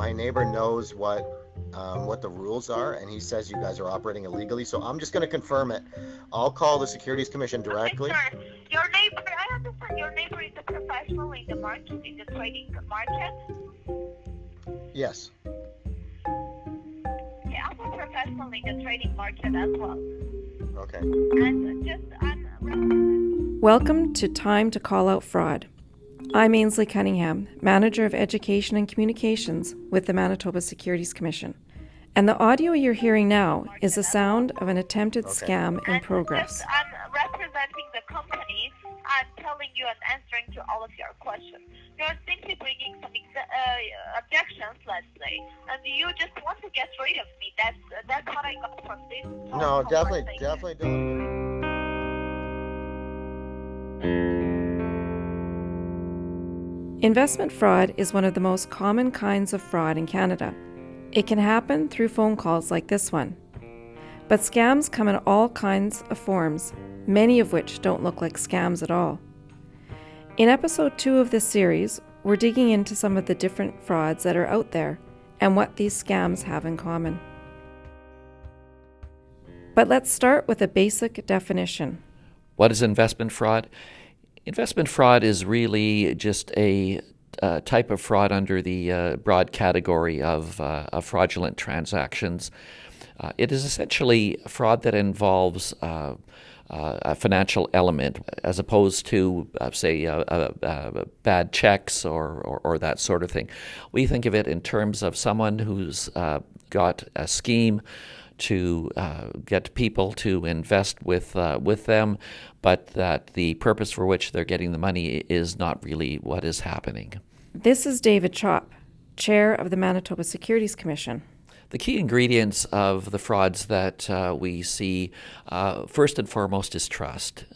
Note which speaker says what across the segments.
Speaker 1: my neighbor knows what the rules are, and he says you guys are operating illegally. So I'm just going to confirm it. I'll call the Securities Commission directly.
Speaker 2: Okay, sir. Your neighbor, I understand your neighbor is a professional in the market, in the trading market.
Speaker 1: Yes.
Speaker 2: Yeah, I'm a professional in the trading market as well.
Speaker 1: Okay.
Speaker 2: And
Speaker 3: Welcome to Time to Call Out Fraud. I'm Ainsley Cunningham, Manager of Education and Communications with the Manitoba Securities Commission. And the audio you're hearing now is the sound of an attempted scam in progress.
Speaker 2: I'm representing the company. I'm telling you and answering to all of your questions. You're simply bringing some objections, let's say, and you just want to get rid of me. That's what I got from this.
Speaker 1: No, definitely don't.
Speaker 3: Investment fraud is one of the most common kinds of fraud in Canada. It can happen through phone calls like this one. But scams come in all kinds of forms, many of which don't look like scams at all. In episode 2 of this series, we're digging into some of the different frauds that are out there and what these scams have in common. But let's start with a basic definition.
Speaker 4: What is investment fraud? Investment fraud is really just a type of fraud under the broad category of fraudulent transactions. It is essentially fraud that involves a financial element as opposed to, say, bad checks or that sort of thing. We think of it in terms of someone who's got a scheme to get people to invest with them, but that the purpose for which they're getting the money is not really what is happening.
Speaker 3: This is David Chop, Chair of the Manitoba Securities Commission.
Speaker 4: The key ingredients of the frauds that we see, first and foremost, is trust.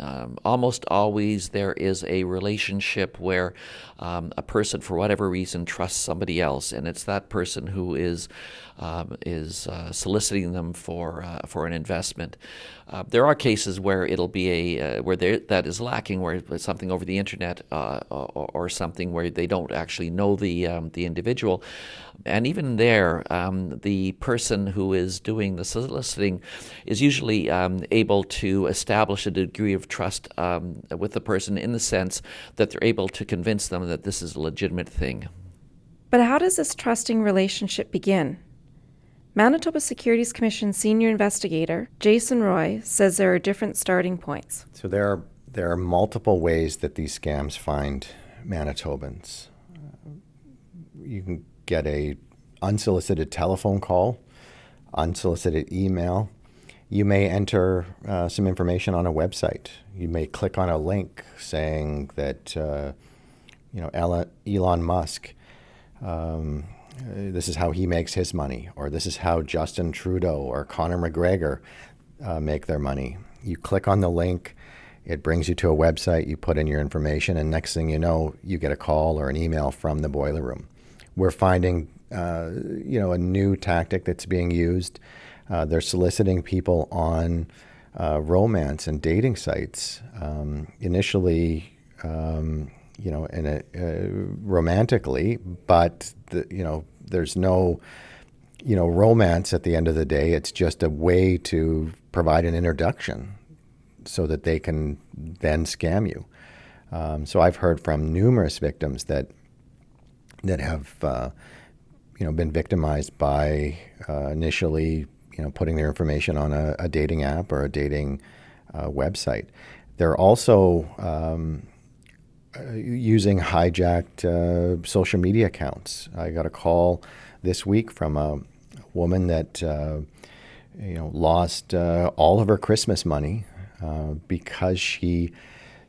Speaker 4: Almost always there is a relationship where a person, for whatever reason, trusts somebody else, and it's that person who is soliciting them for an investment. There are cases where it'll be that is lacking, where it's something over the internet or something where they don't actually know the individual. And even there, the person who is doing the soliciting is usually able to establish a degree of trust with the person in the sense that they're able to convince them that this is a legitimate thing.
Speaker 3: But how does this trusting relationship begin? Manitoba Securities Commission Senior Investigator Jason Roy says there are different starting points.
Speaker 5: So there are multiple ways that these scams find Manitobans. You can get a unsolicited telephone call, unsolicited email. You may enter some information on a website. You may click on a link saying that Elon Musk, this is how he makes his money, or this is how Justin Trudeau or Conor McGregor make their money. You click on the link, it brings you to a website, you put in your information, and next thing you know, you get a call or an email from the boiler room. We're finding, a new tactic that's being used. They're soliciting people on romance and dating sites. Initially, romantically, but there's no, romance at the end of the day. It's just a way to provide an introduction so that they can then scam you. So I've heard from numerous victims that have, been victimized by initially, putting their information on a dating app or a dating website. They're also using hijacked social media accounts. I got a call this week from a woman that lost all of her Christmas money because she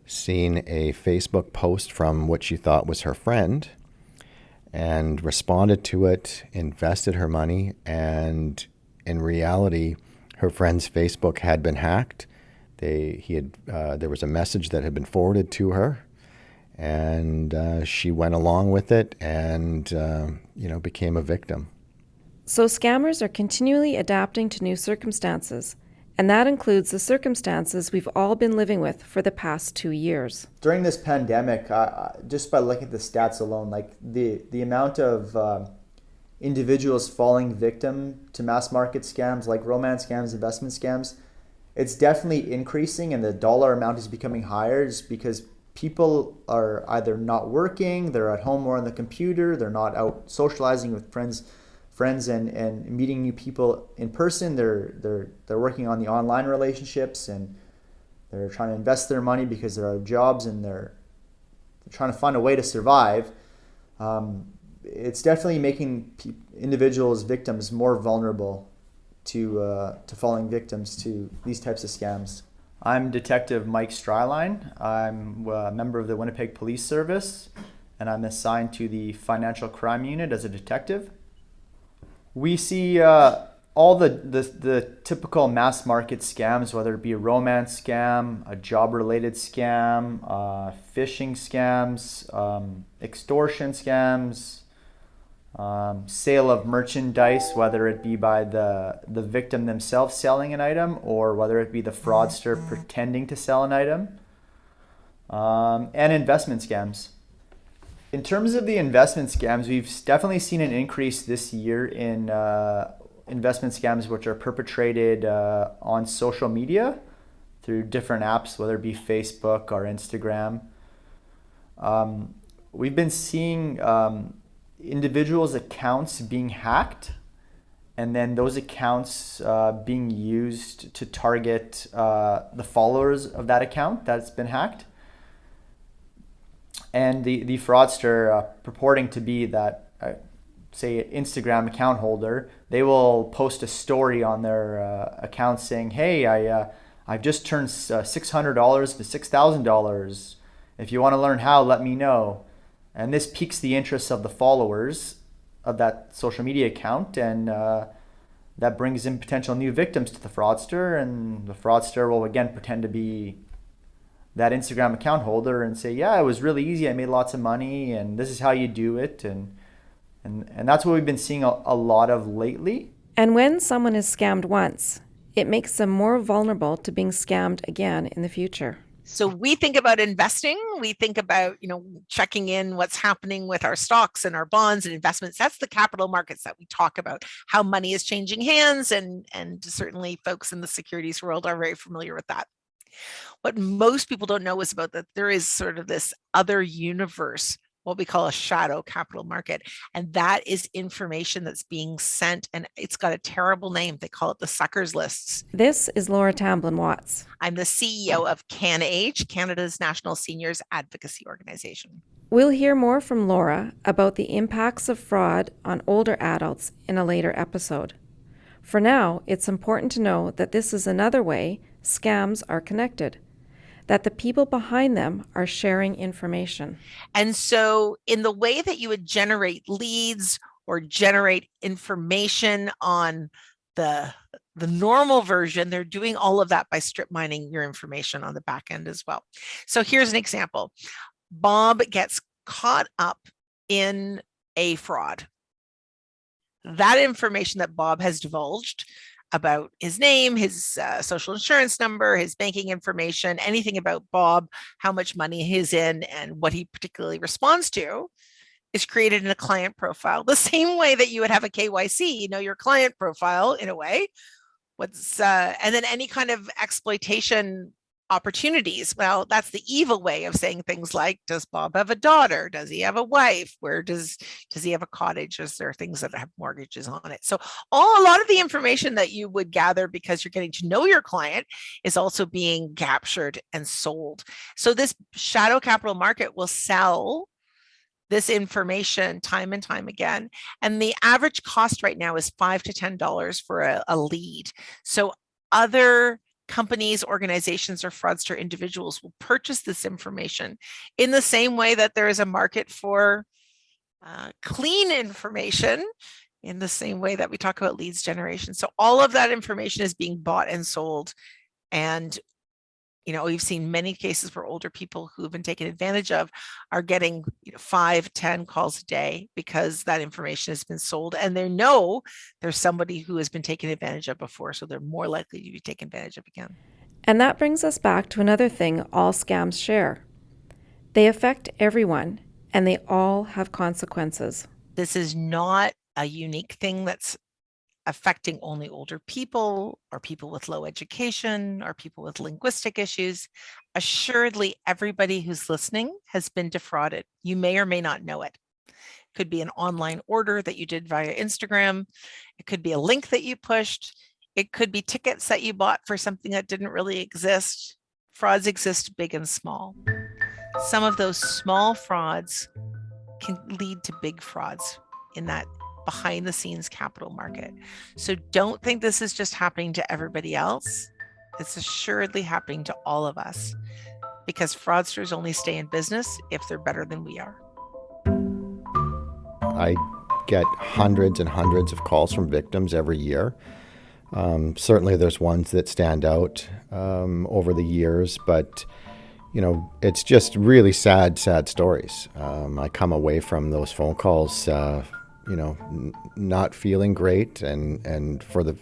Speaker 5: seen a Facebook post from what she thought was her friend and responded to it, invested her money, and in reality, her friend's Facebook had been hacked. There was a message that had been forwarded to her, and she went along with it and became a victim.
Speaker 3: So scammers are continually adapting to new circumstances, and that includes the circumstances we've all been living with for the past 2 years.
Speaker 6: During this pandemic, just by looking at the stats alone, like the amount of individuals falling victim to mass market scams like romance scams, investment scams, it's definitely increasing, and the dollar amount is becoming higher just because people are either not working, they're at home more on the computer, they're not out socializing with friends and meeting new people in person. They're working on the online relationships, and they're trying to invest their money because they're out of jobs, and they're trying to find a way to survive. It's definitely making individuals, victims, more vulnerable to falling victims to these types of scams. I'm Detective Mike Stryline. I'm a member of the Winnipeg Police Service, and I'm assigned to the Financial Crime Unit as a detective. We see all the typical mass market scams, whether it be a romance scam, a job-related scam, phishing scams, extortion scams, sale of merchandise, whether it be by the victim themselves selling an item or whether it be the fraudster pretending to sell an item, and investment scams. In terms of the investment scams, we've definitely seen an increase this year in investment scams which are perpetrated on social media through different apps, whether it be Facebook or Instagram. We've been seeing individuals' accounts being hacked, and then those accounts being used to target the followers of that account that's been hacked. And the fraudster purporting to be that, say, Instagram account holder, they will post a story on their account saying, hey, I've just turned $600 to $6,000. If you want to learn how, let me know. And this piques the interest of the followers of that social media account, and that brings in potential new victims to the fraudster, and the fraudster will again pretend to be that Instagram account holder and say, yeah, it was really easy, I made lots of money, and this is how you do it, and that's what we've been seeing a lot of lately.
Speaker 3: And when someone is scammed once, it makes them more vulnerable to being scammed again in the future.
Speaker 7: So we think about investing, we think about, checking in what's happening with our stocks and our bonds and investments. That's the capital markets that we talk about, how money is changing hands, and certainly folks in the securities world are very familiar with that. What most people don't know is about that there is sort of this other universe, what we call a shadow capital market. And that is information that's being sent, and it's got a terrible name. They call it the suckers lists.
Speaker 3: This is Laura Tamblin-Watts.
Speaker 7: I'm the CEO of CanAge, Canada's National Seniors Advocacy Organization.
Speaker 3: We'll hear more from Laura about the impacts of fraud on older adults in a later episode. For now, it's important to know that this is another way scams are connected, that the people behind them are sharing information.
Speaker 7: And so in the way that you would generate leads or generate information on the normal version, they're doing all of that by strip mining your information on the back end as well. So here's an example. Bob gets caught up in a fraud. That information that Bob has divulged about his name, his social insurance number, his banking information, anything about Bob, how much money he's in, and what he particularly responds to is created in a client profile. The same way that you would have a KYC, your client profile in a way. And then any kind of exploitation opportunities. Well, that's the evil way of saying things like, does Bob have a daughter? Does he have a wife? Where does he have a cottage? Is there things that have mortgages on it? So a lot of the information that you would gather because you're getting to know your client is also being captured and sold. So this shadow capital market will sell this information time and time again. And the average cost right now is $5 to $10 for a lead. So other companies, organizations, or fraudster individuals will purchase this information in the same way that there is a market for clean information, in the same way that we talk about leads generation. So all of that information is being bought and sold. And we've seen many cases where older people who have been taken advantage of are getting 5, 10 calls a day because that information has been sold, and they know there's somebody who has been taken advantage of before, so they're more likely to be taken advantage of again.
Speaker 3: And that brings us back to another thing all scams share. They affect everyone, and they all have consequences.
Speaker 7: This is not a unique thing that's affecting only older people or people with low education or people with linguistic issues. Assuredly, everybody who's listening has been defrauded. You may or may not know it. It could be an online order that you did via Instagram. It could be a link that you pushed. It could be tickets that you bought for something that didn't really exist. Frauds exist big and small. Some of those small frauds can lead to big frauds in that behind the scenes capital market. So don't think this is just happening to everybody else. It's assuredly happening to all of us, because fraudsters only stay in business if they're better than we are.
Speaker 5: I get hundreds and hundreds of calls from victims every year. Certainly there's ones that stand out over the years, but it's just really sad stories. I come away from those phone calls not feeling great, and for the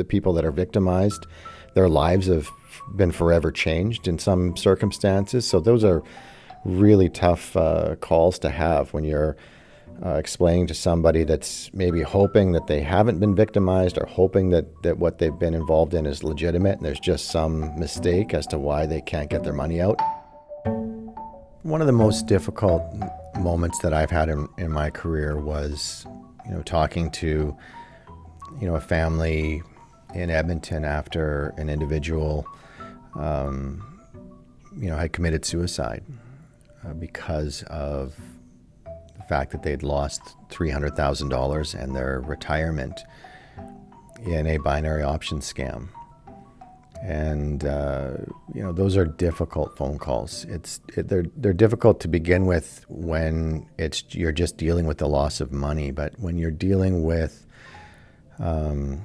Speaker 5: people that are victimized, their lives have been forever changed in some circumstances. So those are really tough calls to have when you're explaining to somebody that's maybe hoping that they haven't been victimized, or hoping that what they've been involved in is legitimate, and there's just some mistake as to why they can't get their money out. One of the most difficult moments that I've had in my career was, talking to, a family in Edmonton after an individual, had committed suicide because of the fact that they'd lost $300,000 and their retirement in a binary option scam. And those are difficult phone calls. They're difficult to begin with when you're just dealing with the loss of money, but when you're dealing with a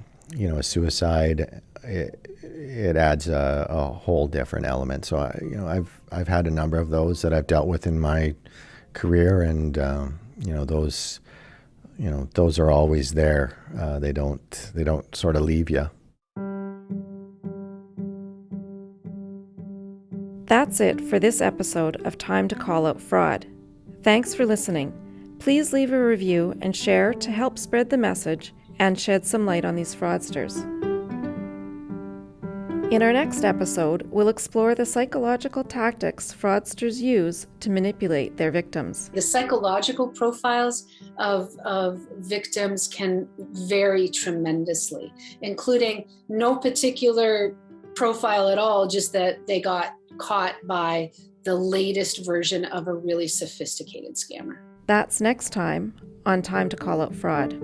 Speaker 5: suicide, it adds a whole different element. So I've had a number of those that I've dealt with in my career, and those are always there. They don't sort of leave you.
Speaker 3: That's it for this episode of Time to Call Out Fraud. Thanks for listening. Please leave a review and share to help spread the message and shed some light on these fraudsters. In our next episode, we'll explore the psychological tactics fraudsters use to manipulate their victims.
Speaker 8: The psychological profiles of victims can vary tremendously, including no particular profile at all, just that they got caught by the latest version of a really sophisticated scammer.
Speaker 3: That's next time on Time to Call Out Fraud.